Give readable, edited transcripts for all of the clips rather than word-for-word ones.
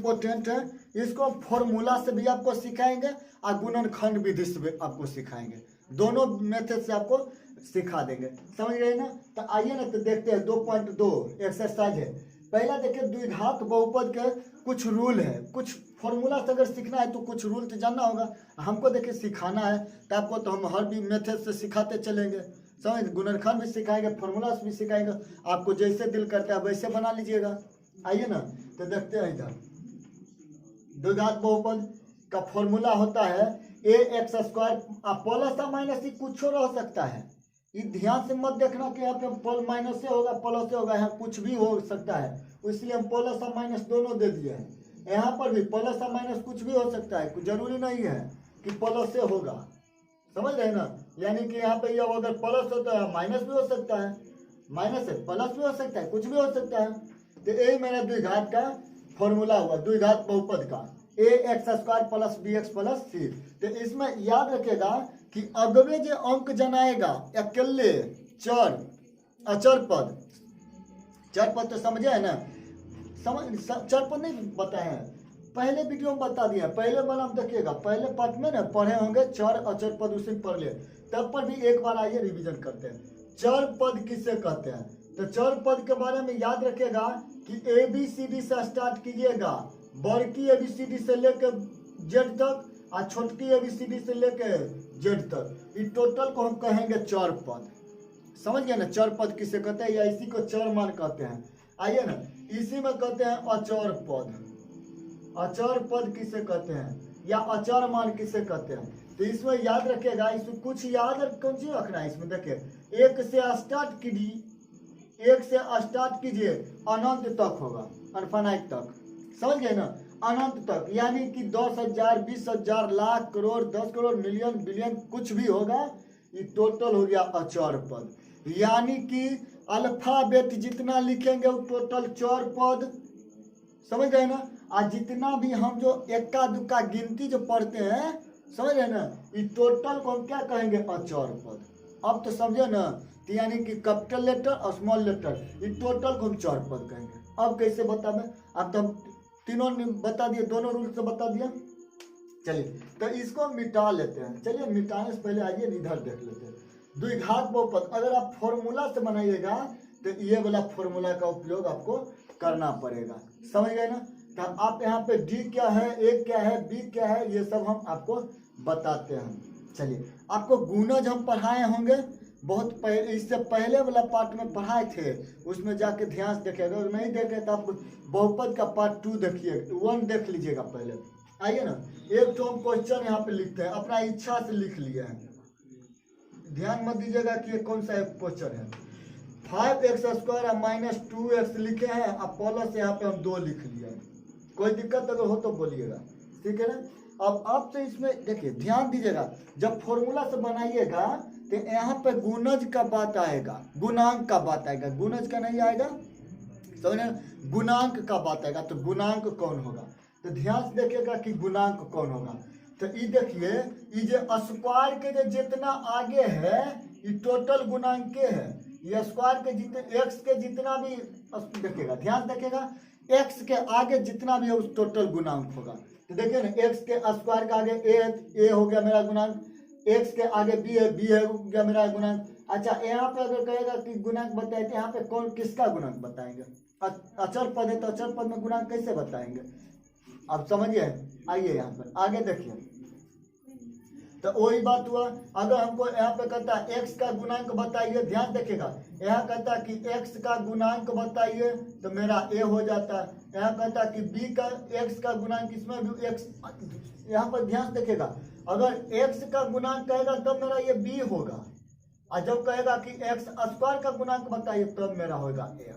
Important है। इसको हम फॉर्मूला से भी आपको सिखाएंगे और गुणनखंड विधि से भी आपको सिखाएंगे। दोनों मेथड से आपको सिखा देंगे, समझ गए ना। तो आइए ना, तो देखते हैं 2.2 एक्सरसाइज है। पहला देखिए, द्विघात बहुपद के कुछ रूल है। कुछ फॉर्मूला से अगर सीखना है तो कुछ रूल तो जानना होगा। हमको देखिए सिखाना है तो आपको तो हम हर भी मेथड से सिखाते चलेंगे, समझ। गुणनखंड भी सिखाएंगे, फॉर्मूला भी सिखाएंगे, आपको जैसे दिल करता है वैसे बना लीजिएगा। आइए ना, तो देखते हैं इधर। द्विघात बहुपद का फॉर्मूला होता है ax² प्लस या माइनस ही कुछ रह सकता है। ये ध्यान से मत देखना कि यहाँ पे प्लस माइनस से होगा प्लस से होगा, यहाँ कुछ भी हो सकता है, इसलिए हम प्लस और माइनस दोनों दे दिए हैं। यहाँ पर भी प्लस और माइनस कुछ भी हो सकता है, कुछ जरूरी नहीं है कि प्लस से होगा, समझ रहे ना। यानी कि यहाँ पे ये अगर प्लस होता है माइनस भी हो सकता है, माइनस से प्लस भी हो सकता है, कुछ भी हो सकता है। तो यही मेरा द्विघात का फॉर्मूला हुआ, द्विघात बहुपद का ax² plus bx plus c। तो इसमें याद रखेगा कि अगवे जो अंक जनाएगा अकेले चर अचर पद, चर पद तो समझे है ना, चर पद नहीं बताए हैं, पहले वीडियो में बता दिया। पहले वाला आप देखिएगा, पहले पार्ट में ना पढ़े होंगे चर अचर पद, उसे पढ़ ले, तब पर भी एक बार आइए रिवीजन करते हैं। चर पद किसे कहते हैं? तो चर पद के बारे में याद रखेगा कि ABCD से स्टार्ट कीजिएगा, बड़की ABCD से लेकर जेड तक और छोटकी ABCD से लेकर जेड तक, इस टोटल को हम कहेंगे चर पद। समझ गए ना, चर पद किसे कहते हैं, या इसी को चर मान कहते हैं। आइए ना, इसी में कहते हैं अचर पद। अचर पद किसे कहते हैं या अचर मान किसे कहते हैं? तो इसमें याद रखेगा, इसमें कुछ याद कौन सी रखना है, इसमें देखिए एक से स्टार्ट कीजिए, एक से स्टार्ट कीजिए अनंत तक होगा, अनफाइनाइट तक, समझ गए ना, अनंत तक। यानी कि 10,000 20,000 लाख करोड़ 10 करोड़ मिलियन बिलियन कुछ भी होगा, ये टोटल हो गया अचर पद। यानी कि अल्फाबेट जितना लिखेंगे वो टोटल चर पद, समझ गए ना। आज जितना भी हम जो इक्का दुक्का गिनती जो पढ़ते हैं, समझ रहे ना, ये टोटल को हम क्या कहेंगे, अचर पद। अब तो समझे ना, तो यानी कि कैपिटल लेटर और स्मॉल लेटर, ये टोटल को हम चर पद कहेंगे। अब कैसे बता दें, अब तो तीनों ने बता दिए, दोनों रूल से बता दिया। चलिए तो इसको मिटा लेते हैं। चलिए मिटाने से पहले आइए इधर देख लेते हैं। द्विघात बहुपद अगर आप फॉर्मूला से बनाइएगा तो ये वाला फॉर्मूला का उपयोग आपको करना पड़ेगा, समझ गए ना। तो आप यहाँ पे डी क्या है, ए क्या है, बी क्या है, ये सब हम आपको बताते हैं। चलिए, आपको गुणज हम पढ़ाए होंगे बहुत पहले, इससे पहले वाला पार्ट में पढ़ाए थे, उसमें जाके ध्यान से देखिएगा। अगर नहीं देखे तो आप बहुपद का पार्ट 2 देखिए, 1 देख लीजिएगा पहले। आइए ना, एक तो हम क्वेश्चन यहाँ पे लिखते हैं, अपना इच्छा से लिख लिए हैं, ध्यान मत दीजिएगा कि ये कौन सा क्वेश्चन है। 5x² और -2x लिखे हैं, अब प्लस यहाँ पे हम 2 लिख लिए हैं। कोई दिक्कत अगर हो तो बोलिएगा, ठीक है ना। अब तो इसमें देखिए ध्यान दीजिएगा, जब फॉर्मूला से बनाइएगा तो यहाँ पे गुणज का बात आएगा, गुणांक का बात आएगा, गुणज का नहीं आएगा, समझ रहे, गुणांक का बात आएगा। तो गुणांक कौन होगा, तो ध्यान से देखिएगा कि गुणांक कौन होगा। तो ये देखिए, ये जो स्क्वायर के जो जितना आगे है ये टोटल गुणांक के है, ये स्क्वायर के जितने एक्स के जितना भी देखिएगा, ध्यान देखिएगा, एक्स के आगे जितना भी है उस टोटल गुणांक होगा। तो देखिए ना, एक्स के स्क्वायर के आगे ए हो गया मेरा गुणांक, एक्स के आगे बी है, बी हो गया मेरा गुणांक। अच्छा, यहाँ पे अगर कहेगा कि गुणांक बताए तो यहाँ पे कौन किसका गुणांक बताएंगे, अचर पद है तो अचर पद में गुणांक कैसे बताएंगे, आप समझिए। आइए यहाँ पर आगे देखिए, तो वही बात हुआ। अगर हमको यहाँ पे कहता है x का गुणांक बताइए, ध्यान देखिएगा, यहाँ कहता है कि x का गुणांक बताइए तो मेरा a हो जाता है। यहाँ कहता है कि b का x का गुणांक, इसमें भी x, यहाँ पर ध्यान देखिएगा, अगर x का गुणांक कहेगा तब मेरा ये b होगा, और जब कहेगा कि x² का गुणांक बताइए तब मेरा होगा a,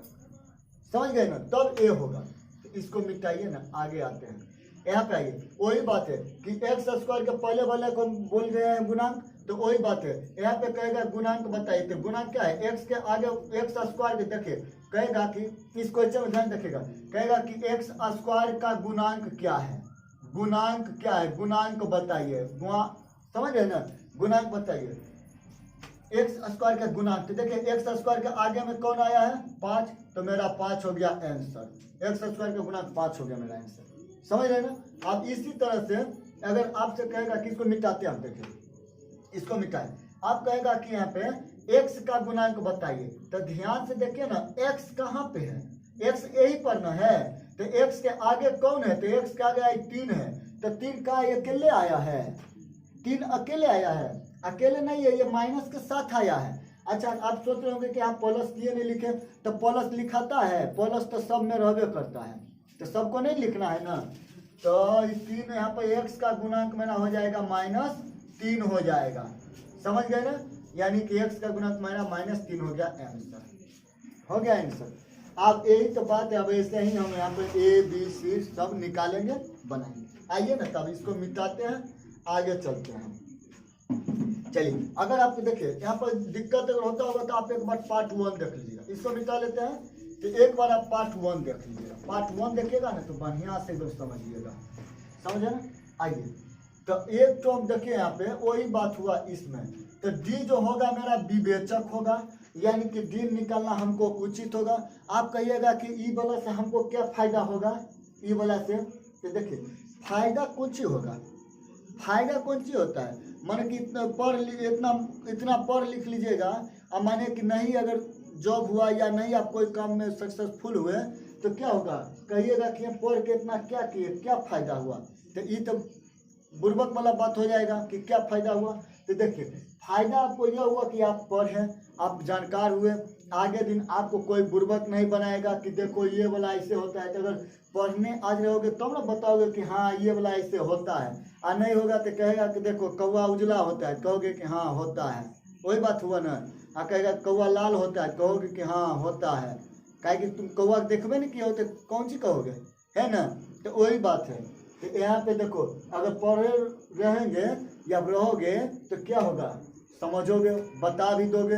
समझ गए ना, तब a होगा। तो इसको मिटाइए ना, आगे आते हैं, यहाँ पे आइए। वही बात है कि x² के पहले वाले को हम बोल रहे हैं गुणांक, तो वही बात है, यहाँ पे कहेगा गुणांक बताइए, तो गुणांक क्या है, x के आगे x² के देखिए, कहेगा कि इस क्वेश्चन में ध्यान रखिएगा, कहेगा कि x² का गुणांक क्या है, गुणांक क्या है, गुणांक बताइए, समझ रहे ना, गुणांक बताइए x² का गुणांक। तो देखिए x² के आगे में कौन आया है, 5, तो मेरा 5 हो गया आंसर, x² का गुणांक 5 हो गया मेरा आंसर, समझ रहे ना। आप इसी तरह से अगर आपसे कहेगा कि इसको मिटाते हैं, आप देखिए इसको मिटाए, आप कहेगा कि यहाँ पे x का गुणांक बताइए, तो ध्यान से देखिए ना x कहाँ पे है, x यही पर ना है, तो x के आगे कौन है, तो x के आगे 3 है, तो 3 का अकेले आया है, 3 अकेले आया है, अकेले नहीं है, ये माइनस के साथ आया है। अच्छा आप सोच रहे होंगे कि आप प्लस किए नहीं लिखे, तो प्लस लिखाता है, प्लस तो सब में रहबे करता है, तो सबको नहीं लिखना है ना। तो 3 यहाँ पर x का गुणांक मेरा हो जाएगा -3 हो जाएगा, समझ गए ना, यानी कि x का गुणांक मेरा -3 हो गया आंसर, हो गया आंसर। आप यही तो बात है, अब ऐसे ही हम यहाँ पे a b c सब निकालेंगे बनाएंगे। आइए ना तब इसको मिटाते हैं, आगे चलते हैं। चलिए अगर आपको देखिए यहाँ पर दिक्कत अगर होता होगा तो आप एक बार पार्ट 1 देख लीजिएगा, इसको मिटा लेते हैं, तो एक बार आप पार्ट 1 देख लीजिएगा, पार्ट 1 देखिएगा ना तो बढ़िया से एकदम समझिएगा, समझे ना। आइए तो एक तो हम देखिए यहाँ पे वही बात हुआ इसमें, तो डी जो होगा मेरा विवेचक होगा, यानी कि डी निकालना हमको उचित होगा। आप कहिएगा कि ई वाला से हमको क्या फायदा होगा, ई वाला से, तो देखिए फायदा कौन सी होगा, फायदा कौन सी होता है, माने कि इतना पढ़ लिख लीजिएगा, अब माने कि नहीं अगर जॉब हुआ या नहीं आप कोई काम में सक्सेसफुल हुए तो क्या होगा, कहिएगा कि पढ़ के इतना क्या किए, क्या फायदा हुआ, तो ये तो बुर्बक वाला बात हो जाएगा कि क्या फायदा हुआ। तो देखिए फायदा आपको यह हुआ कि आप पढ़े, आप जानकार हुए, आगे दिन आपको कोई बुर्बक नहीं बनाएगा कि देखो ये वाला ऐसे होता है, तो अगर पढ़ने आज रहोगे तब ना बताओगे कि हाँ ये वाला ऐसे होता है, और नहीं होगा तो कहेगा कि देखो कौवा उजला होता है, कहोगे कि हाँ होता है, वही बात हुआ ना। आ कहेगा कौवा लाल होता है, कहोगे कि हाँ होता है, कहे कि तुम कौवा देखबे नहीं किया हो तो कौन सी कहोगे, है ना। तो वही बात है, तो यहाँ पे देखो अगर पढ़े रहेंगे या रहोगे तो क्या होगा, समझोगे, बता भी दोगे,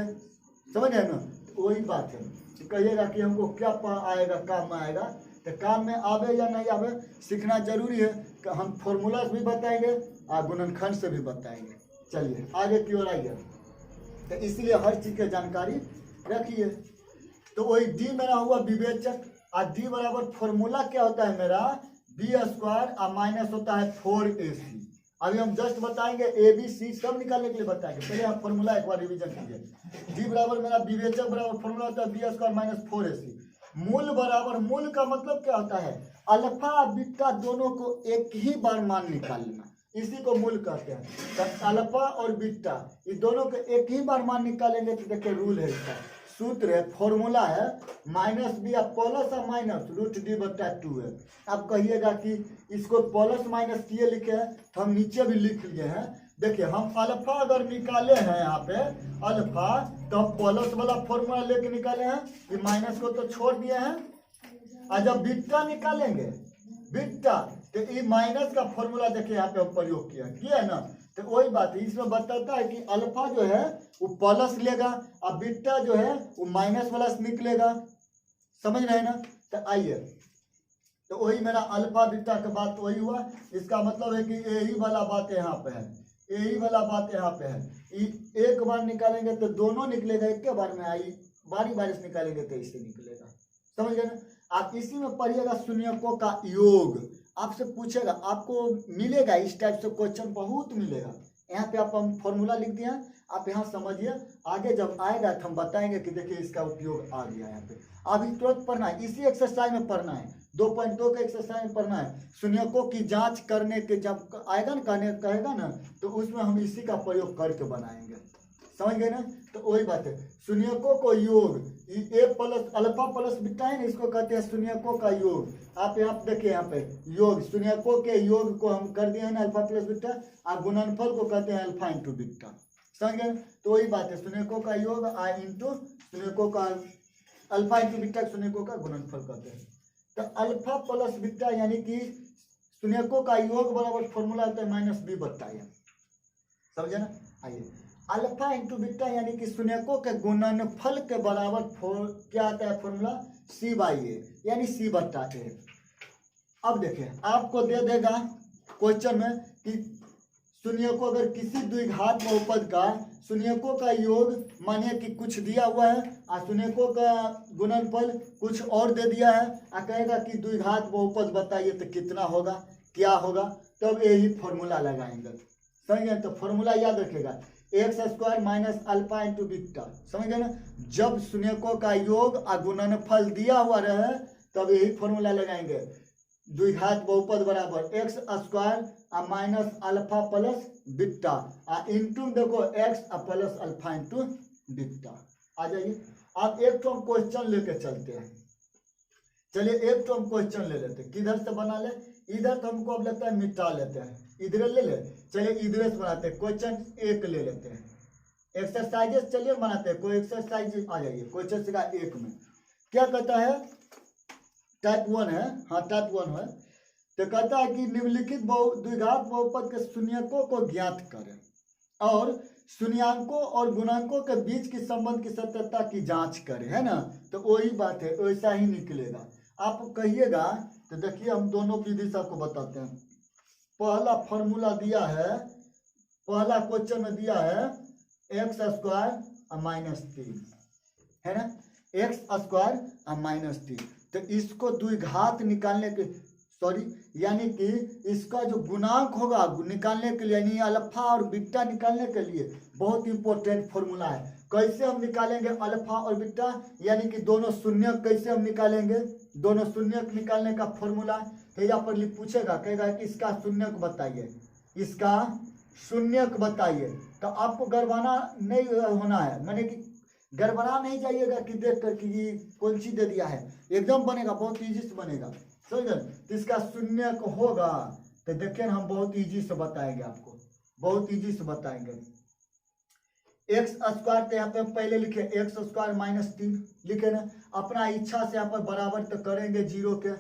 समझ है ना। तो वही बात है, तो कहिएगा कि हमको क्या आएगा, काम में आएगा, तो काम में आवे या नहीं आवे सीखना जरूरी है। हम फॉर्मूला भी बताएंगे और गुणनखंड से भी बताएंगे। चलिए आगे की ओर आइए, तो इसलिए हर चीज की जानकारी रखिए। तो वही डी मेरा हुआ विवेचक, और डी बराबर फॉर्मूला क्या होता है मेरा, b² और माइनस होता है 4ac। अभी हम जस्ट बताएंगे ए बी सी सब निकालने के लिए बताएंगे, पहले आप फॉर्मूला एक बार रिवीजन कीजिए। डी बराबर मेरा विवेचक बराबर फॉर्मूला होता है b² - 4ac। मूल बराबर, मूल का मतलब क्या होता है, अल्फा बीटा दोनों को एक ही बार मान निकालना, इसी को मूल कहते हैं। तो अल्फा और बीटा ये दोनों को एक ही बार मान निकालेंगे, तो देखिए रूल है इसका, सूत्र है, फॉर्मूला है -b या प्लस और माइनस √d/2 है। आप कहिएगा कि इसको प्लस माइनस किए लिखे हैं, तो हम नीचे भी लिख लिए हैं। देखिए हम अल्फा अगर निकाले हैं यहाँ पे अल्फा, तो हम प्लस वाला फॉर्मूला लेके निकाले हैं, ये माइनस को तो छोड़ दिए हैं, और जब बीटा निकालेंगे बीटा, तो ये माइनस का फॉर्मूला देखिए यहाँ पे हम प्रयोग किया है ना। तो वही बात है, इसमें बताता है कि अल्फा जो है वो प्लस लेगा और बीटा जो है वो माइनस वाला निकलेगा, समझ रहे हैं ना। तो आइए, तो वही मेरा अल्फा बीटा का बात वही हुआ, इसका मतलब है कि यही वाला बात यहाँ पे है, यही वाला बात यहाँ पे है। एक बार निकालेंगे तो दोनों निकलेगा, एक के बार में आई बारी बारी से निकालेंगे तो इससे निकलेगा, समझ गए ना। आप इसी में पढ़िएगा शून्यकों का योग, आपसे पूछेगा, आपको मिलेगा इस टाइप से क्वेश्चन बहुत मिलेगा। यहाँ पे आप हम फॉर्मूला लिख दिया, आप यहाँ समझिए, आगे जब आएगा तो हम बताएंगे कि देखिए इसका उपयोग आ गया। यहाँ पे अभी तुरंत पढ़ना है, इसी एक्सरसाइज में पढ़ना है, 2.2 के एक्सरसाइज में पढ़ना है। शून्यकों की जांच करने के जब आएगा ना, कहेगा ना, तो उसमें हम इसी का प्रयोग करके बनाएंगे, समझ गए ना। तो वही बात है, शून्यकों को योग, ए प्लस अल्फा प्लस बीटा है ना, इसको कहते हैं शून्यकों का योग। आप यहाँ देखिए, यहाँ पे योग, शून्यकों के योग को हम कर दिए हैं ना अल्फा प्लस बीटा, आप गुणनफल को कहते हैं अल्फा इंटू बीटा, समझ गए। तो वही बात है, शून्यकों का योग इंटू शून्यकों का अल्फा इंटू बीटा, शून्यकों का गुणनफल कहते हैं। तो अल्फा प्लस बीटा यानी कि शून्यकों का योग बराबर फॉर्मूला होता है -b/a, समझे ना। आइए, अल्फा इंटू बीटा यानी कि शून्यकों के गुणनफल के बराबर क्या आता है फॉर्मूला, c/a यानी c/a। अब देखिए आपको दे देगा क्वेश्चन में कि शून्यकों अगर किसी द्विघात बहुपद का शून्यकों का योग मानिए कि कुछ दिया हुआ है और शून्यकों का गुणनफल कुछ और दे दिया है और कहेगा कि द्विघात बहुपद बताइए तो कितना होगा, क्या होगा, तब यही फॉर्मूला लगाएंगे। समझ गए? तो फॉर्मूला याद रखेगा, x square minus alpha into beta. समझ गए ना? जब शून्यकों का योग और गुणनफल दिया हुआ रहे तब यही फॉर्मूला लगाएंगे, द्विघात बहुपद बराबर एक्स स्क्वायर और माइनस अल्फा प्लस बीटा और इंटू देखो x plus alpha into beta. आ जाइए, आप एक तो हम क्वेश्चन लेके चलते हैं। चलिए एक तो हम क्वेश्चन ले लेते हैं, किधर से बना ले, इधर तो हमको अब लगता है मिटा लेते हैं, इधर ले ले। चलिए इधर से बनाते हैं, क्वेश्चन एक ले लेते हैं, एक्सरसाइजेस चलिए बनाते हैं। कोई एक्सरसाइज आ जाइए क्वेश्चन का एक में क्या कहता है, टाइप 1 है, हाँ टाइप 1 है। तो कहता है कि निम्नलिखित द्विघात बहुपद के शून्यकों को ज्ञात करें और शून्यांकों और गुणांकों के बीच की संबंध की सत्यता की जांच करें, है ना? तो वही बात है, वैसा ही निकलेगा। आप कहिएगा तो देखिए हम दोनों विधि से आपको बताते हैं। पहला फॉर्मूला दिया है, पहला क्वेश्चन में दिया है एक्स स्क्वायर और माइनस 3, है ना? एक्स स्क्वायर और माइनस 3। तो इसको द्विघात निकालने के यानी कि इसका जो गुणांक होगा निकालने के लिए, यानी अल्फा और बीटा निकालने के लिए बहुत इंपॉर्टेंट फॉर्मूला है। कैसे हम निकालेंगे अल्फा और बीटा, यानी कि दोनों शून्य कैसे हम निकालेंगे, दोनों शून्य निकालने का फॉर्मूला। तो यहाँ पर पूछेगा, कहेगा कि इसका शून्यक बताइए, इसका शून्यक बताइए। तो आपको गड़बड़ा नहीं होना है, माने कि गड़बड़ा नहीं जाइएगा कि देख कर कि ये कौन सी दे दिया है, एकदम बनेगा, बहुत ईजी से बनेगा। समझ? तो इसका शून्यक होगा तो देखिए हम बहुत इजी से बताएंगे आपको, बहुत इजी से बताएंगे। एक्स स्क्वायर तो यहाँ पे पहले लिखे एक्स स्क्वायर माइनस 3 लिखे ना, अपना इच्छा से यहाँ पर बराबर तो करेंगे जीरो के,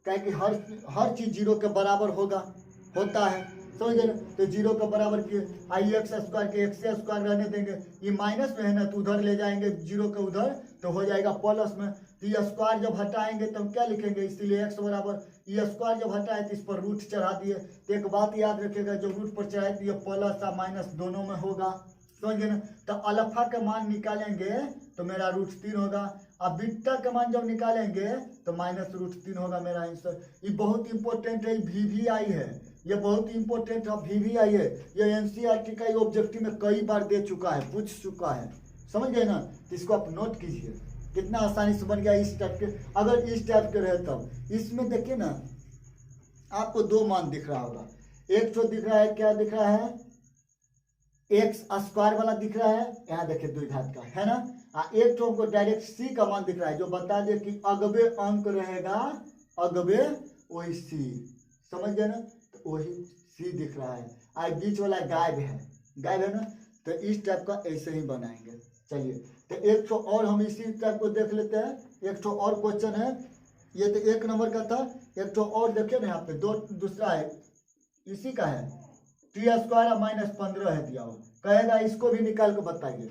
क्या कि हर चीज जीरो के बराबर होता है। समझ गए? तो जीरो के बराबर किए, आई एक्स स्क्वायर के एक्स स्क्वायर रहने देंगे, ये माइनस में है ना तो उधर ले जाएंगे जीरो के उधर तो हो जाएगा प्लस में। तो ये स्क्वायर जब हटाएंगे तो हम क्या लिखेंगे, इसीलिए एक्स बराबर ये स्क्वायर जब हटाए तो इस पर रूट चढ़ा दिए। तो एक बात याद रखिएगा, जो रूट पर चढ़ाए तो ये प्लस और माइनस दोनों में होगा। समझ गए ना? तो अल्फा का मान निकालेंगे तो मेरा रूट 3 होगा, और बीटा का मान जब निकालेंगे तो माइनस रूट 3 होगा मेरा आंसर। ये बहुत इंपॉर्टेंट है, VVI है, ये बहुत इंपॉर्टेंट है, VVI है। ये NCERT का ऑब्जेक्टिव में कई बार दे चुका है, पूछ चुका है। समझ गए ना? तो इसको आप नोट कीजिए, कितना आसानी से बन गया इस टाइप के। अगर इस टाइप के रहे तब इसमें देखिए ना आपको दो मान दिख रहा होगा, एक तो दिख रहा है, क्या दिख रहा है, एक्स स्क्वायर वाला दिख रहा है, यहाँ देखिए द्विघात का है ना। एक तो हमको डायरेक्ट सी का मान दिख रहा है, जो बता दे कि अगबे अंक रहेगा, अगबे वही सी। समझ गए ना? तो वही सी दिख रहा है, आई बीच वाला गायब है ना। तो इस टाइप का ऐसे ही बनाएंगे। चलिए तो एक तो और हम इसी टाइप को देख लेते हैं। एक तो और क्वेश्चन है, ये तो 1 नंबर का था। एक तो और देखिए ना, यहाँ पे दूसरा है, इसी का है, टी स्क्वायर माइनस 15 है दिया हुआ, कहेगा इसको भी निकाल के बताइए।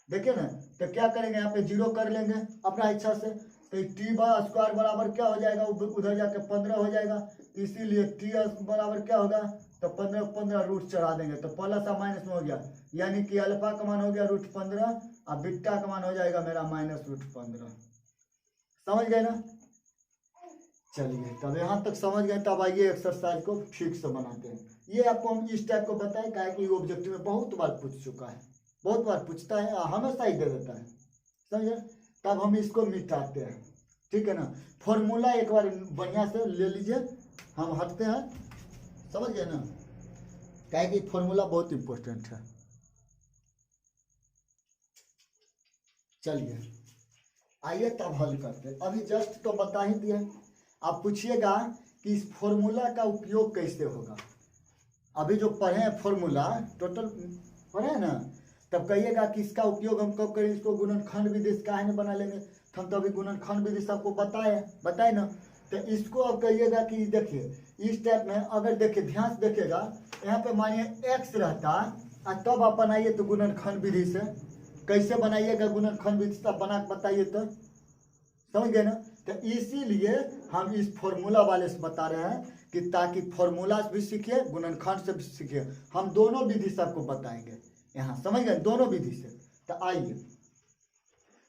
देखिए ना, तो क्या करेंगे, यहाँ पे जीरो कर लेंगे अपना इच्छा से। तो टी स्क्वायर बराबर क्या हो जाएगा, उधर जाके 15 हो जाएगा, इसीलिए टी बराबर क्या होगा, तो 15 रूट चढ़ा देंगे तो प्लस और माइनस में हो गया, यानी कि अल्फा का मान हो गया रूट 15 और बीटा का मान हो जाएगा मेरा माइनस रूट 15। समझ गए ना? चलिए तब यहाँ तक समझ गए, तब आइए एक्सरसाइज को ठीक से बनाते हैं। ये आपको हम इस टाइप को बताएं, क्या है कि ऑब्जेक्टिव में बहुत बार पूछ चुका है, बहुत बार पूछता है, हमेशा ही दे देता है। समझे? तब हम इसको मिटाते हैं, ठीक है ना। फॉर्मूला एक बार बढ़िया से ले लीजिए, हम हटते हैं। समझ गए ना? क्या है कि फॉर्मूला बहुत इंपॉर्टेंट है। चलिए आइए तब हल करते हैं। अभी जस्ट तो बता ही दिया, आप पूछिएगा कि इस फॉर्मूला का उपयोग कैसे होगा। अभी जो पढ़े हैं फॉर्मूला टोटल पढ़े हैं ना, तब कहिएगा कि इसका उपयोग हम कब करें, इसको गुणनखंड विधि से काहे नहीं बना लेंगे। हम तो अभी गुणनखंड विधि सबको बताए ना। तो इसको अब कहिएगा कि देखिए इस टाइप में, अगर देखिए ध्यान से देखिएगा, यहाँ पे मानिए एक्स रहता और तब आप बनाइए तो गुणनखंड विधि से कैसे बनाइएगा, गुणनखंड विधि से बना के बताइए तो। समझ गए ना? तो इसीलिए हम इस फॉर्मूला वाले से बता रहे हैं कि ताकि फॉर्मूला भी सीखिए, गुणनखंड से भी सीखिए। हम दोनों विधि से आपको बताएंगे यहाँ, समझ गए, दोनों विधि से। तो आइए,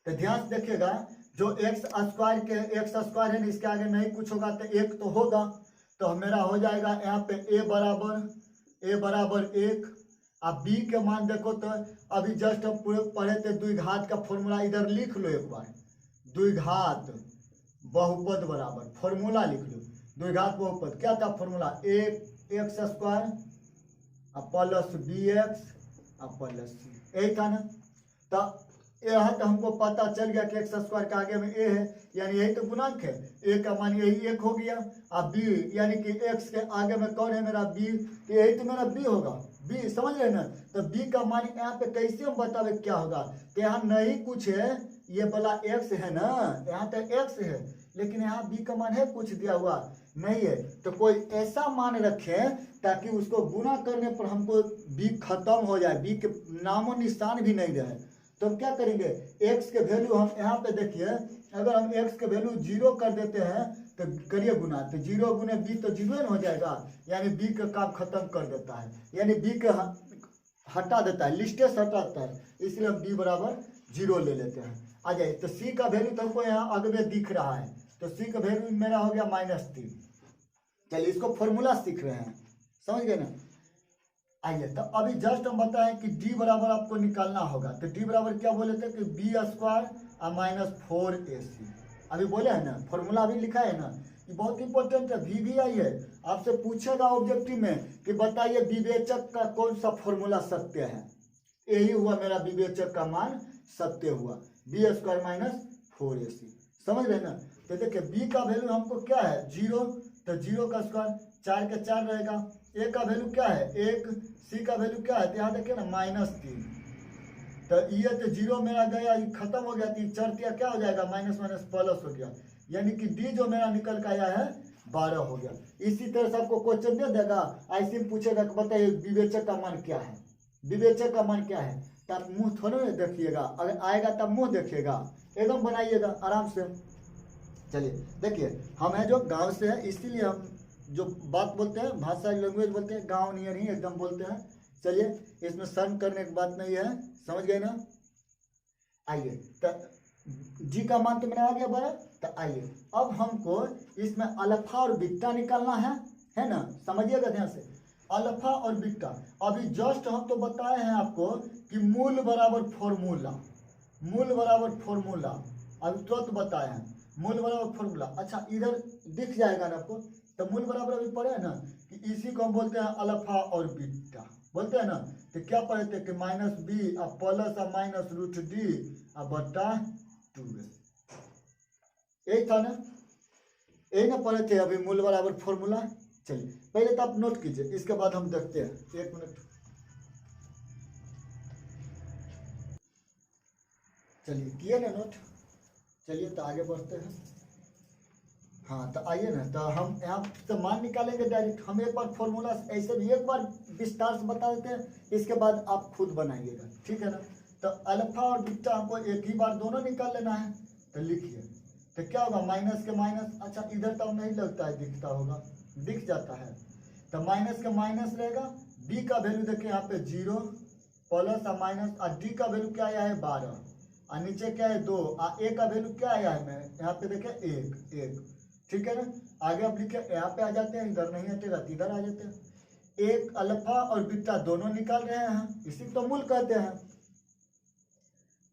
तो ध्यान से देखिएगा, जो एक्स स्क्वायर के एक्स स्क्वायर है ना, इसके आगे नहीं कुछ होगा तो एक तो होगा, तो मेरा हो जाएगा यहाँ पे ए बराबर 1। अब बी के मान देखो तो अभी जस्ट हम पूरे पढ़े थे, द्विघात का फॉर्मूला इधर लिख लो एक बार। द्विघात बहुपद बराबर, फॉर्मूला लिख लो, द्विघात बहुपद क्या था formula, a x square plus b x plus c, यही था ना। तो यह तो हमको पता चल गया कि एक्स स्क्वायर के आगे में ए है, यानी यही तो गुणांक है, ए का मान यही 1 हो गया। अब बी यानी कि एक्स के आगे में कौन है मेरा बी, यही तो मेरा बी होगा, बी, समझ रहे ना। तो बी का मान यहाँ पे कैसे हम बतावे क्या होगा, तो यहाँ नहीं कुछ है, ये वाला एक्स है ना, यहाँ तो एक्स है, लेकिन यहाँ बी का मान है कुछ दिया हुआ नहीं है, तो कोई ऐसा मान रखे ताकि उसको गुना करने पर हमको बी खत्म हो जाए, बी के नामो निशान भी नहीं रहे। तो हम क्या करेंगे, x के वैल्यू हम यहाँ पे देखिए, अगर हम x के वैल्यू 0 कर देते हैं तो करिए गुना, तो 0 गुने b तो 0 हो जाएगा, यानी b का काम खत्म कर देता है, यानी b के हटा देता है, लिस्टे से हटाता है, इसलिए हम b बराबर 0 ले लेते हैं। आ जाइए, तो c का वैल्यू तो हमको यहाँ अगले दिख रहा है, तो c का वैल्यू मेरा हो गया -3। चलिए इसको फॉर्मूला सीख रहे हैं, समझ गए ना। आइए, तो अभी जस्ट हम बताएं कि d बराबर आपको निकालना होगा, तो d बराबर क्या बोले थे कि बी स्क्वायर -4ac, अभी बोले हैं ना, फॉर्मूला अभी लिखा है ना, ये बहुत इंपॉर्टेंट है, VVI है, आपसे पूछेगा ऑब्जेक्टिव में कि बताइए विवेचक का कौन सा फॉर्मूला सत्य है, यही हुआ मेरा विवेचक का मान सत्य हुआ, बी स्क्वायर -4ac, समझ रहे ना। तो देखिए b का वैल्यू हमको क्या है 0, तो 0 का स्क्वायर 4 के 4 रहेगा, a का वैल्यू क्या है 1, c का वैल्यू क्या है, यहाँ देखिए ना -3, तो ये तो 0 मेरा गया, ये खत्म हो गया, 3 4 क्या हो जाएगा, माइनस प्लस हो गया, यानी कि d जो मेरा निकल के आया है 12 हो गया। इसी तरह से आपको क्वेश्चन दे देगा, ऐसे पूछेगा कि बताइए विवेचक का मान क्या है, विवेचक का मान क्या है, तो आप मुँह थोड़ा ना देखिएगा, अगर आएगा तब मुँह देखिएगा, एकदम बनाइएगा आराम से। चलिए देखिए, हम है जो गांव से है, इसीलिए हम जो बात बोलते हैं, भाषा लैंग्वेज बोलते हैं, गांव नियर ही एकदम बोलते हैं। चलिए, इसमें शर्म करने की बात नहीं है, समझ गए ना। आइए, तो जी का मान तो मेरा आ गया 12, तो आइए अब हमको इसमें अल्फा और बीटा निकालना है ना, समझिएगा ध्यान से, अल्फा और बीटा। अभी जस्ट हम तो बताए हैं आपको कि मूल बराबर फॉर्मूला, मूल बराबर फॉर्मूला अभी तुरंत बताए हैं, मूल बराबर फॉर्मूला। अच्छा, इधर दिख जाएगा ना आपको, तो मूल बराबर अभी पढ़े हैं ना कि इसी को हम बोलते हैं अल्फा और बीटा, बोलते हैं ना। तो क्या पढ़े थे कि -b प्लस -√d बटा 2a, यही था ना, यही ना पढ़े थे अभी मूल बराबर फॉर्मूला। चलिए पहले तो आप नोट कीजिए, इसके बाद हम देखते हैं, 1 मिनट। चलिए किए ना नोट, चलिए तो आगे बढ़ते हैं। हाँ, तो आइए ना, तो हम यहाँ से मान निकालेंगे डायरेक्ट, हम एक बार फॉर्मूला ऐसे भी एक बार विस्तार से बता देते हैं, इसके बाद आप खुद बनाइएगा, ठीक है ना। तो अल्फा और बीटा हमको एक ही बार दोनों निकाल लेना है, तो लिखिए, तो क्या होगा माइनस के माइनस, अच्छा इधर तो नहीं लगता है, दिखता होगा, दिख जाता है, तो माइनस के माइनस रहेगा, बी का वैल्यू देखिए यहाँ पे 0 प्लस और माइनस, और डी का वैल्यू क्या आया है 12, और नीचे क्या है 2, और ए का वैल्यू क्या आया है, मैं यहाँ पे देखिए 1, ठीक है ना। आगे आप लिखे, यहाँ पे आ जाते हैं, इधर नहीं हटेगा, इधर आ जाते हैं। एक अल्फा और बीटा दोनों निकाल रहे हैं, इसी को मूल कहते हैं।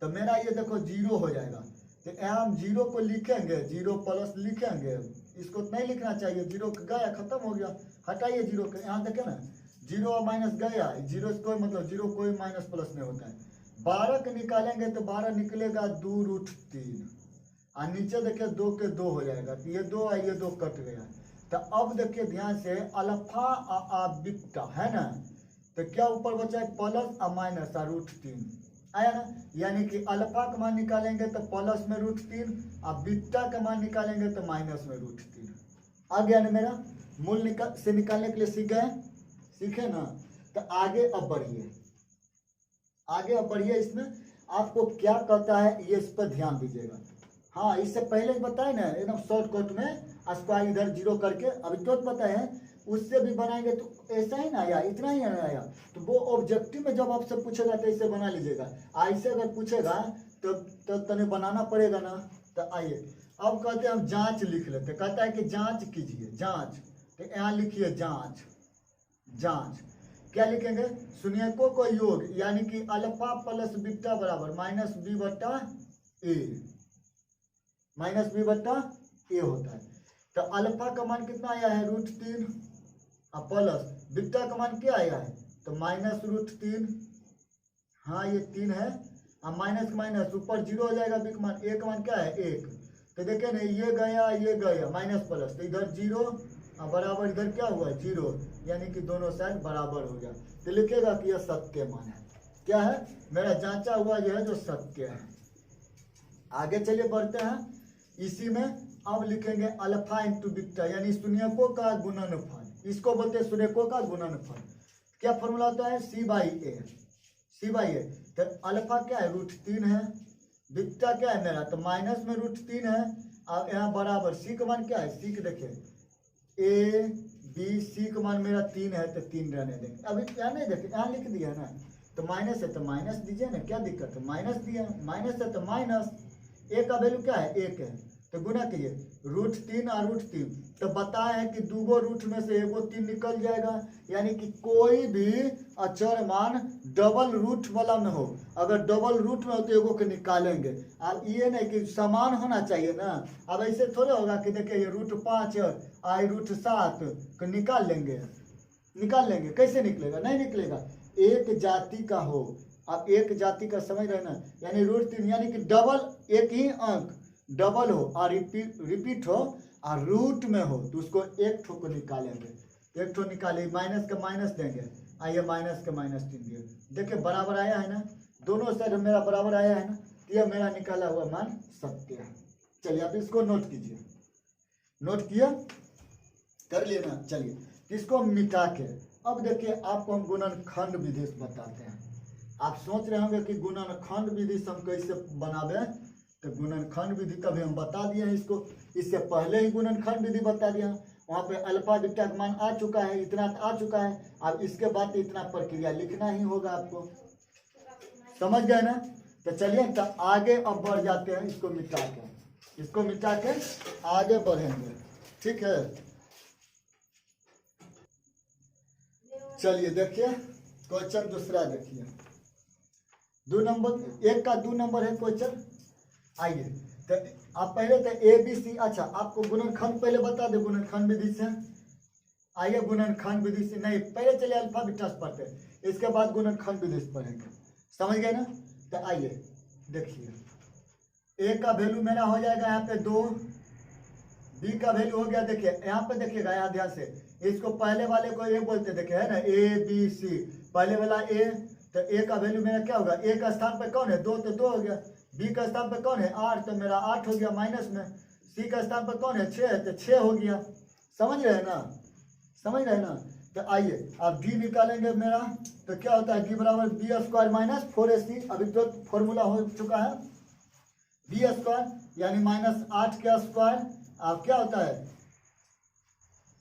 तो मेरा ये देखो 0 हो जाएगा, तो यहाँ हम 0 को लिखेंगे, 0 प्लस लिखेंगे, इसको नहीं लिखना चाहिए, 0 गया खत्म हो गया, हटाइए 0 के, यहाँ देखे ना 0 और माइनस गया, 0 से कोई मतलब 0 कोई माइनस प्लस नहीं होता है। 12 के निकालेंगे तो 12 निकलेगा 2√3, और नीचे देखिए 2 के 2 हो जाएगा, तो ये 2 और ये 2 कट गया। तो अब देखिए ध्यान से, अल्फा और बीटा है ना, तो क्या ऊपर बचा है प्लस और माइनस और √3 आया ना, यानी कि अल्फा का मान निकालेंगे तो प्लस में √3 और बीटा का मान निकालेंगे तो माइनस में √3 आ गया ना मेरा। मूल से निकालने के लिए सीखे ना। तो आगे अब बढ़िए, आगे अब बढ़िए, इसमें आपको क्या कहता है ये इस पर ध्यान दीजिएगा। हाँ, इससे पहले बताए ना एकदम शॉर्टकट में स्क्वायर इधर जीरो करके, अभी तो पता है उससे भी बनाएंगे तो ऐसा ही ना आया, इतना ही ना आया। तो वो ऑब्जेक्टिव में जब आपसे पूछेगा तो ऐसे बना लीजिएगा, ऐसे अगर पूछेगा तो तने बनाना पड़ेगा ना। तो आइए अब कहते हैं हम जांच लिख लेते, कहता है कि जांच कीजिए, जांच, तो यहाँ लिखिए जांच। जांच क्या लिखेंगे, शून्यकों को योग यानी कि अल्फा प्लस बीटा बराबर माइनस बी बट्टा ए, माइनस बी बट्टा ए होता है। तो अल्फा का मान कितना आया है √3 प्लस बीटा का मान क्या आया है तो माइनस √3, हाँ ये 3 है, अब माइनस माइनस ऊपर जीरो हो जाएगा, बी का मान ए का मान क्या है 1, तो देखिए ना ये गया माइनस प्लस, तो इधर जीरो और बराबर इधर क्या हुआ जीरो, यानी कि दोनों साइड बराबर हो गया। तो लिखेगा कि यह सत्य मान है, क्या है मेरा जांचा हुआ यह है जो सत्य है। आगे चलिए बढ़ते हैं, इसी में अब लिखेंगे अल्फा इंटू बीटा यानी शून्यकों का गुणनफल, इसको बोलते हैं शून्यकों का गुणनफल। क्या फॉर्मूला होता है सी बाई ए, सी बाई ए। तो अल्फा क्या है √3 है, बीटा क्या है मेरा तो माइनस में √3 है, अब यहाँ बराबर सी का मान क्या है, सी के देखिए ए बी, सी का मान मेरा 3 है तो 3 रहने देंगे, अभी यहाँ नहीं देखे यहाँ लिख दिया ना, तो माइनस है तो माइनस दीजिए ना, क्या दिक्कत है माइनस दिया, माइनस है तो माइनस, ए का वैल्यू क्या है 1 है, तो गुना कीजिए √3 और √3, तो बताए हैं कि दूगो रूट में से एगो 3 निकल जाएगा, यानी कि कोई भी अचर मान डबल रूट वाला में हो, अगर डबल रूट में हो तो एगो के निकालेंगे। अब ये नहीं कि समान होना चाहिए ना, अब ऐसे थोड़े होगा कि देखिए ये √5 आई √7 को निकाल लेंगे, निकाल लेंगे कैसे निकलेगा, नहीं निकलेगा, एक जाति का हो, अब एक जाति का समझ रहे ना, यानी √3 यानी कि डबल, एक ही अंक डबल हो और रिपीट हो और रूट में हो तो उसको एक ठो को निकालेंगे, एक ठो निकाले माइनस का माइनस देंगे, आइए माइनस का माइनस 3 दिए, देखिए बराबर आया है ना, दोनों साइड मेरा बराबर आया है ना, तो यह मेरा निकाला हुआ मान सत्य है। चलिए अब इसको नोट कीजिए, नोट किया कर लिए ना। चलिए इसको मिटा के अब देखिए आपको हम गुणनखंड विधि बताते हैं। आप सोच रहे होंगे कि गुणनखंड विधि से हम कैसे बनावे, तो गुणनखंड विधि का भी हम बता दिए हैं इसको, इससे पहले ही गुणनखंड विधि बता दिया, वहाँ पे अल्फा बीटा का मान आ चुका है, इतना आ चुका है, अब इसके बाद इतना प्रक्रिया लिखना ही होगा आपको, समझ गए ना। तो चलिए तो आगे अब बढ़ जाते हैं, इसको मिटा के, इसको मिटा के आगे बढ़ेंगे, ठीक है। चलिए देखिए क्वेश्चन दूसरा देखिए, 2 नंबर, एक का 2 नंबर है क्वेश्चन। आइए तो आप पहले तो ए बी सी, अच्छा आपको गुणनखंड पहले बता दे गुणनखंड विधि से, आइए गुणनखंड विधि से नहीं, पहले चलिए अल्फा बीटा से पढ़ते हैं, इसके बाद गुणनखंड विधि से पढ़ेंगे, समझ गए ना। तो आइए देखिए ए का वैल्यू मेरा हो जाएगा यहाँ पे 2, बी का वैल्यू हो गया, देखिए यहाँ पे देखिएगा, यहाँ ध्यान से, इसको पहले वाले को ए बोलते देखिए है ना, ए बी सी, पहले वाला ए, तो ए का वैल्यू मेरा क्या होगा, ए का स्थान पर कौन है 2 तो 2 हो गया, बी का स्थान पर कौन है 8 तो मेरा 8 हो गया माइनस में, सी का स्थान पर कौन है 6 तो 6 हो गया, समझ रहे हैं ना, समझ रहे हैं ना। तो आइए अब डी निकालेंगे मेरा, तो क्या होता है डी बराबर b² माइनस 4ac, अभी तो फॉर्मूला हो चुका है, b² यानी -8 के स्क्वायर, अब क्या होता है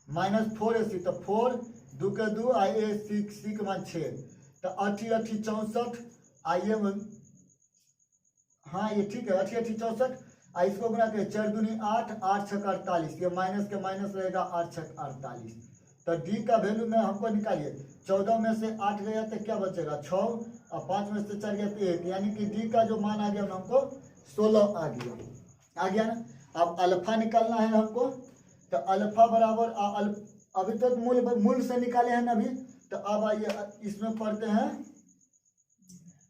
-4ac, तो 4 2 के 2 आइए सी का मान 6, तो 8 8 64, आइए हाँ ये ठीक है 8 8 64, इसको गुना करें 4 दूनी 8 8 6 48, ये माइनस के माइनस रहेगा 8 6 48, तो डी का वैल्यू में हमको निकालिए, 14 में से 8 गया तो क्या बचेगा 6 और 5 में से 4 गया तो 1, यानी कि डी का जो मान आ गया हमको 16 आ गया ना। अब अल्फा निकालना है हमको, तो अल्फा बराबर अभी तो मूल से निकाले हैं ना अभी, तो अब आइए इसमें पढ़ते हैं,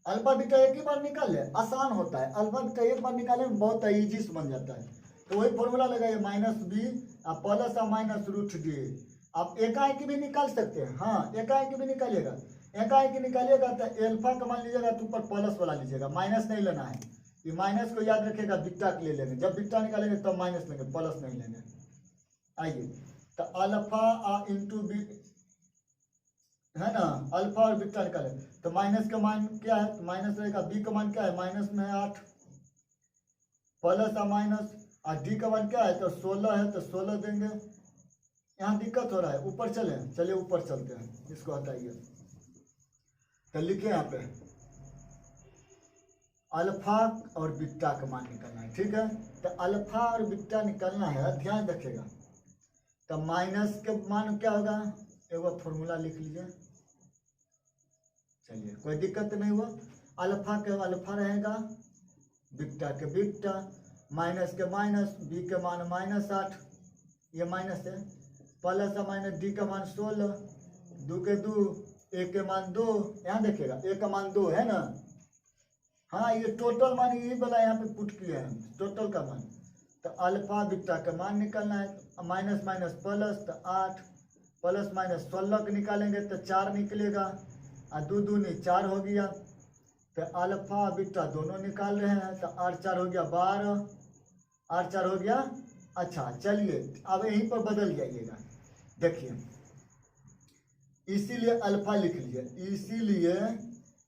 अल्फा बीटा एक ही बार निकाल ले, आसान होता है, अल्फा बीटा एक बार निकाले बहुत इजी से बन जाता है, तो वही फॉर्मूला लगाइए -b प्लस -√d, आप एकाएक भी निकाल सकते हैं, हाँ एकाएक भी निकालिएगा, एकाएक निकालिएगा तो अल्फा का मान लीजिएगा तो ऊपर प्लस वाला लीजिएगा, माइनस नहीं लेना है, ये माइनस को याद रखिएगा, बीटा ले लेंगे, जब बीटा निकालेंगे तब माइनस लेंगे, प्लस नहीं लेंगे। आइए तो अल्फा इंटू बी है ना, अल्फा और बीटा निकाले, तो माइनस का मान क्या है, तो माइनस रहेगा, बी का मान क्या है माइनस में 8, प्लस और माइनस, और डी का मान क्या है तो 16 है तो 16 देंगे। यहाँ दिक्कत हो रहा है, ऊपर चलिए ऊपर चलते हैं, इसको हटाइए। तो लिखे यहाँ पे अल्फा और बीटा का मान निकालना है, ठीक है। तो अल्फा और बीटा निकालना है, ध्यान रखिएगा। तो माइनस के मान क्या होगा, एक बार फॉर्मूला लिख लीजिए। चलिए कोई दिक्कत नहीं हुआ। अल्फा के अल्फा रहेगा, बीटा के बीटा, माइनस के माइनस, बी के मान -8, ये माइनस है, प्लस और माइनस डी का मान 16, 2 के 2, ए के मान 2, यहाँ देखिएगा ए का मान 2 है ना। हाँ ये टोटल मान यही वाला यहाँ पे पुट किया है टोटल का मान। तो अल्फा बीटा का मान निकालना है, माइनस माइनस प्लस, तो 8 प्लस माइनस 16 के निकालेंगे तो 4 निकलेगा, और 2 दूनी 4 हो गया। तो अल्फा बीटा दोनों निकाल रहे हैं, तो 8 4 हो गया 12, 8 4 हो गया। अच्छा चलिए अब यहीं पर बदल जाइएगा, देखिए इसीलिए अल्फा लिख लीजिए, इसीलिए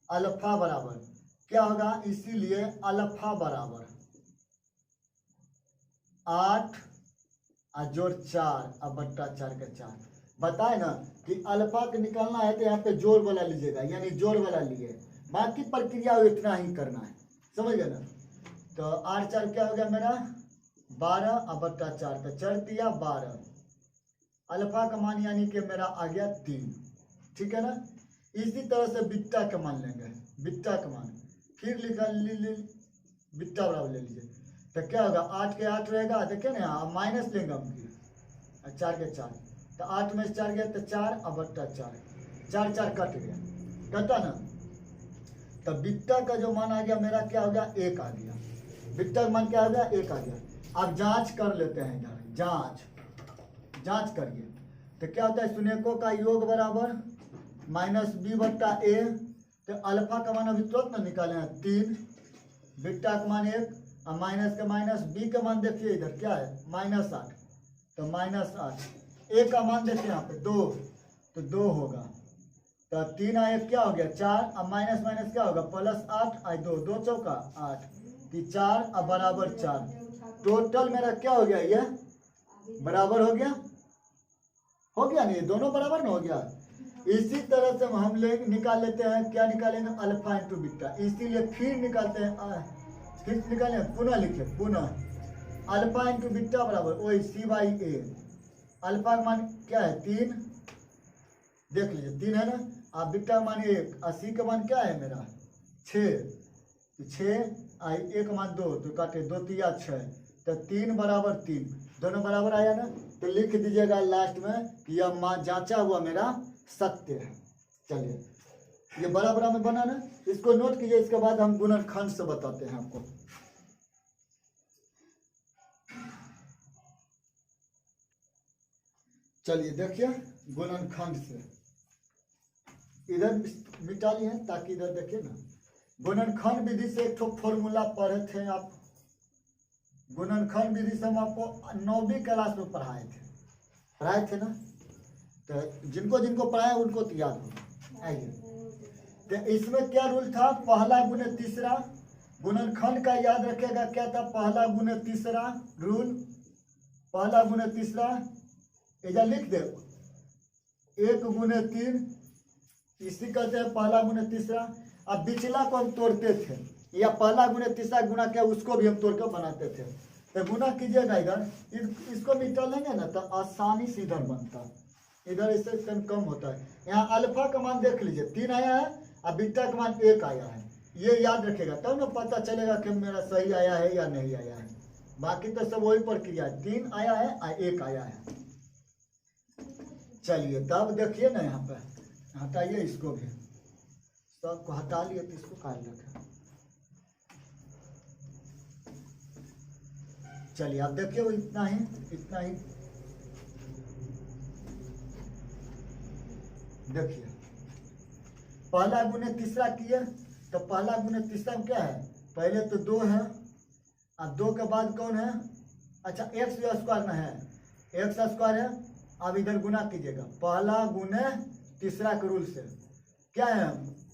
अल्फा बराबर क्या होगा, इसीलिए अल्फा बराबर 8 और जोड़ 4 और बट्टा 4 का 4। बताए ना कि अल्फा के निकालना है तो यहाँ पे जोड़ वाला लीजिएगा, यानी जोड़ वाला लिए, बाकी प्रक्रिया इतना ही करना है, समझ गए ना। तो 8 4 क्या हो गया मेरा 12 और बट्टा 4 का 4 दिया 12, अल्फा का मान यानी कि मेरा आ गया 3, ठीक है ना। इसी तरह से बीटा का मान लेंगे, बीटा का मान फिर बीटा बराबर ले लीजिए। तो क्या होगा 8 के 8 रहेगा, देखिए ना माइनस लेंगे हम फिर 4 के 4, तो 8 में से 4 गया तो 4 और बट्टा 4, 4 4 कट गया, कटा ना। तो बीटा का जो मान आ गया मेरा क्या हो गया 1 आ गया, बीटा का मान क्या हो गया 1 आ गया। अब जांच कर लेते हैं इधर, जांच करिए। तो क्या होता है सुनेको का योग बराबर -b बट्टा a, तो अल्फा का मान अभी तुरंत ना निकाले हैं 3, बीटा का मान 1 और माइनस का माइनस, बी का मान देखिए इधर क्या है -8, तो -8, ए का मान देखिए यहाँ पे 2, तो 2 होगा, तो 3 और 1 क्या हो गया 4, और माइनस माइनस क्या होगा +8 और 2, 2 चौका 8, कि 4 और बराबर 4, टोटल मेरा क्या हो गया ये बराबर हो गया नहीं, दोनों बराबर ना हो गया। इसी तरह से हम लोग निकाल लेते हैं, क्या निकालेंगे अल्फा इंटू बीटा, इसीलिए फिर निकालते हैं, फिर निकालें पुनः लिखे, पुनः अल्फा इंटू बीटा बराबर वही c/a, अल्फा का मान क्या है 3, देख लीजिए 3 है ना, आप बीटा का मान 1, और सी का मान क्या है मेरा 6, तो 6 और 1 का मान 2, तो काटे 2 3 6, तो 3 बराबर 3, दोनों बराबर आया ना। तो लिख दीजिएगा लास्ट में कि यह मान जांचा हुआ मेरा सत्य है। चलिए ये बराबर में बना ना, इसको नोट कीजिए, इसके बाद हम गुणनखंड से बताते हैं आपको। चलिए देखिए गुणनखंड से, इधर मिटा लिए हैं ताकि इधर देखिए ना, गुणनखंड विधि से एक फॉर्मूला पढ़े थे आप, गुणनखंड विधि से हम आपको 9वीं क्लास में पढ़ाए थे ना, तो जिनको जिनको पढ़ाया उनको तो याद होगा। आइए तो इसमें क्या रूल था, पहला गुने तीसरा, गुणनखंड का याद रखिएगा क्या था, पहला गुने तीसरा रूल, पहला गुने तीसरा, इधर लिख दे 1 गुने 3, इसी कहते हैं पहला गुने तीसरा। अब बिचला को हम तोड़ते थे, या पहला गुने तीसरा गुना क्या उसको भी हम तोड़ कर बनाते थे। तो गुना कीजिएगा इधर, इसको मिटा लेंगे ना तो आसानी से इधर बनता, इधर इससे कम होता है। यहाँ अल्फा का मान देख लीजिए 3 आया है और बीटा का मान 1 आया है, ये याद रखेगा तब ना पता चलेगा कि मेरा सही आया है या नहीं आया है। बाकी तो सब वही प्रक्रिया, 3 आया है और 1 आया है। चलिए तब देखिए ना यहाँ पे, हटाइए इसको भी, सबको हटा लिए तो इसको काट रखें। चलिए आप देखिए वो इतना ही देखिए, पहला गुने तीसरा किए, तो पहला गुने तीसरा में क्या है, पहले तो 2 है और 2 के बाद कौन है, अच्छा x स्क्वायर में है, x स्क्वायर है। अब इधर गुना कीजिएगा, पहला गुने तीसरा के रूल से क्या है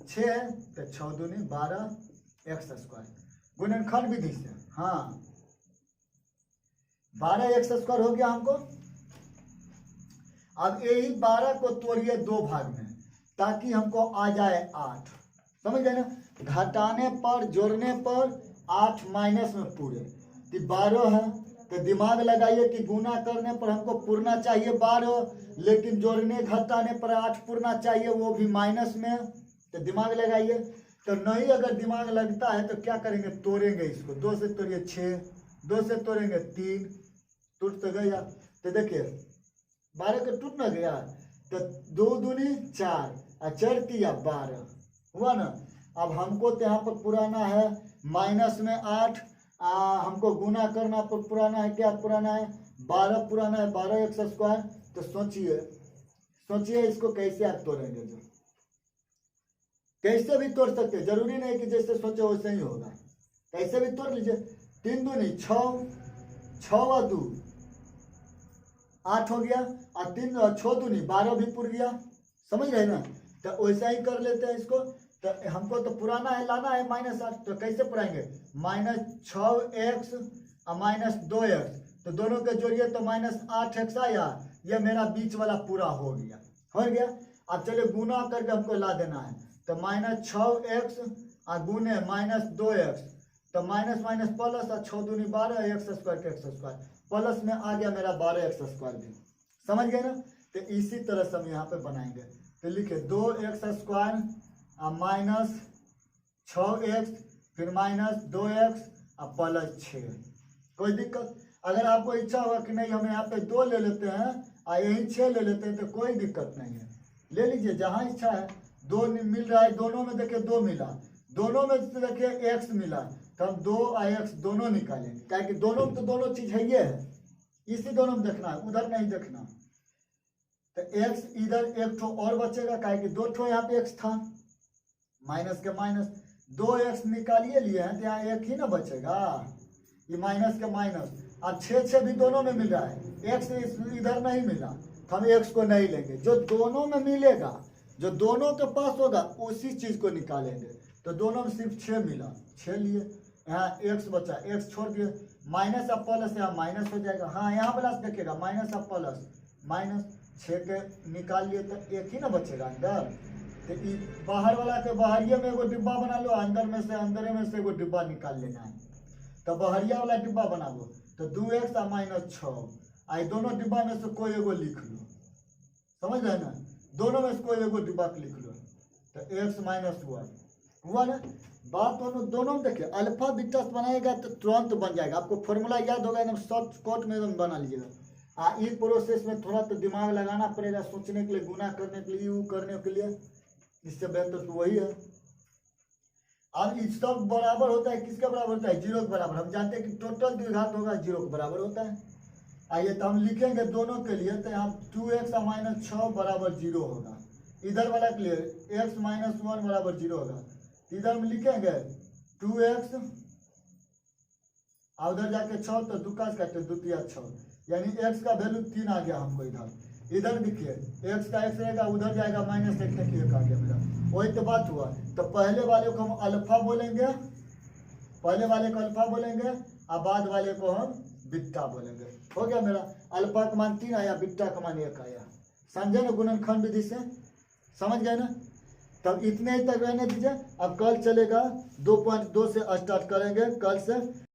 6 है, तो 6 दूनी 12 x स्क्वायर, गुणनखंड विधि से। हाँ 12x² हो गया हमको। अब यही 12 को तोड़िए 2 भाग में ताकि हमको आ जाए 8। समझ गए ना, घटाने पर जोड़ने पर 8 माइनस में पूरे, तो 12 है। तो दिमाग लगाइए कि गुना करने पर हमको पूरना चाहिए 12, लेकिन जोड़ने घटाने पर 8 पूरना चाहिए, वो भी माइनस में। तो दिमाग लगाइए। तो नहीं अगर दिमाग लगता है तो क्या करेंगे, तोड़ेंगे इसको। 2 से तोड़िए 6, 2 से तोड़ेंगे 3, टूट तो गया। तो देखिए 12 का टूट ना गया, तो 2 दूनी 4 और 4 तिया 12 हुआ ना। अब हमको तो यहाँ पर पुराना है माइनस में 8, हमको गुना करना पर पुराना है, क्या पुराना है 12 पुराना है, 12x²। तो सोचिए इसको कैसे आप तोड़ेंगे। जो कैसे भी तोड़ सकते हैं, जरूरी नहीं कि जैसे सोचे वैसे ही होगा, कैसे भी तोड़ लीजिए। 3 दूनी 6, 6 और 2 8 हो गया, और 3 और 6 दूनी 12 भी पुर गया। समझ रहे ना। तो वैसा ही कर लेते हैं इसको। तो हमको तो पुराना है, लाना है -8, तो कैसे पुराएंगे, -6x और -2x, तो दोनों के जोड़िए तो -8x आया। ये मेरा बीच वाला पूरा हो गया। अब चलिए गुना करके हमको ला देना है। तो -6x और गुने -2x, तो माइनस माइनस प्लस, और 6 दूनी 12, x² के x² प्लस में आ गया मेरा 12x² भी। समझ गए ना। तो इसी तरह से हम यहाँ पे बनाएंगे। तो लिखे 2x² और -6x, फिर -2x और +6। कोई दिक्कत? अगर आपको इच्छा होगा कि नहीं हम यहाँ पे 2 ले लेते हैं और यही 6 ले लेते हैं, तो कोई दिक्कत नहीं है, ले लीजिए जहाँ इच्छा है। 2 मिल रहा है, दोनों में देखिए 2 मिला, दोनों में देखिए x मिला, तो हम 2 और x दोनों निकालेंगे, क्या कि दोनों में तो दोनों चीज है ये है, इसी दोनों में देखना है, उधर नहीं देखना। तो x इधर एक ठो और बचेगा, क्या कि 2 ठो यहाँ पे x था, माइनस के माइनस 2x निकालिए लिए हैं, तो यहाँ एक ही ना बचेगा, ये माइनस के माइनस। अब 6 भी दोनों में मिल रहा है, x इधर नहीं मिला, तो हम x को नहीं लेंगे। जो दोनों में मिलेगा, जो दोनों के पास होगा उसी चीज को निकालेंगे। तो दोनों में सिर्फ 6 मिला, 6 लिए, यहाँ x बचा, x छोड़ दिए, माइनस और प्लस यहाँ माइनस हो जाएगा। हाँ यहाँ प्लस देखिएगा, माइनस और प्लस माइनस, 6 के निकाल लिए तो एक ही ना बचेगा अंदर। तो बाहर वाला के बाहरिया में एगो डिब्बा बना लो, अंदर में से एगो डिब्बा निकाल लेना है। तो बाहरिया वाला डिब्बा बनाबो, तो 2x और -6, आई दोनों डिब्बा में से कोई एगो लिख लो। समझ रहे ना, दोनों में से कोई एगो डिब्बा लिख लो, तो x -1 हुआ ना। बात दोनों में देखिए, अल्फा बीटा बनाएगा तो तुरंत बन जाएगा। आपको फॉर्मूला याद होगा, एकदम शॉर्ट में एकदम बना लीजिएगा। इस प्रोसेस में थोड़ा तो दिमाग लगाना पड़ेगा, सोचने के लिए, गुना करने के लिए, यू करने के लिए, इससे बेहतर तो वही है। अब इस सब बराबर होता है, किसके बराबर होता है, 0 के बराबर। हम जानते हैं कि टोटल द्विघात होगा 0 के बराबर होता है। आइए तो हम लिखेंगे दोनों के लिए, तो यहाँ 2x और -6 बराबर 0 होगा। इधर वाला के लिए x -1 बराबर 0 होगा। इधर हम लिखेंगे 2x और उधर जाके 6, तो 2 का काटे 2 तिया 6, यानी x का वैल्यू 3 आ गया हमको इधर। इधर देखिए x का x रहेगा, उधर जाएगा -1 तक 1 आ गया मेरा। वही तो बात हुआ। तो पहले वाले को हम अल्फा बोलेंगे, पहले वाले को अल्फा बोलेंगे, और बाद वाले को हम बीटा बोलेंगे। हो गया मेरा, अल्फा का मान 3 आया, बीटा का मान 1 आया। समझे ना गुणनखंड विधि से, समझ गए ना। तब इतने ही तक रहने दीजिए। अब कल चलेगा 2.2 से स्टार्ट करेंगे, कल से।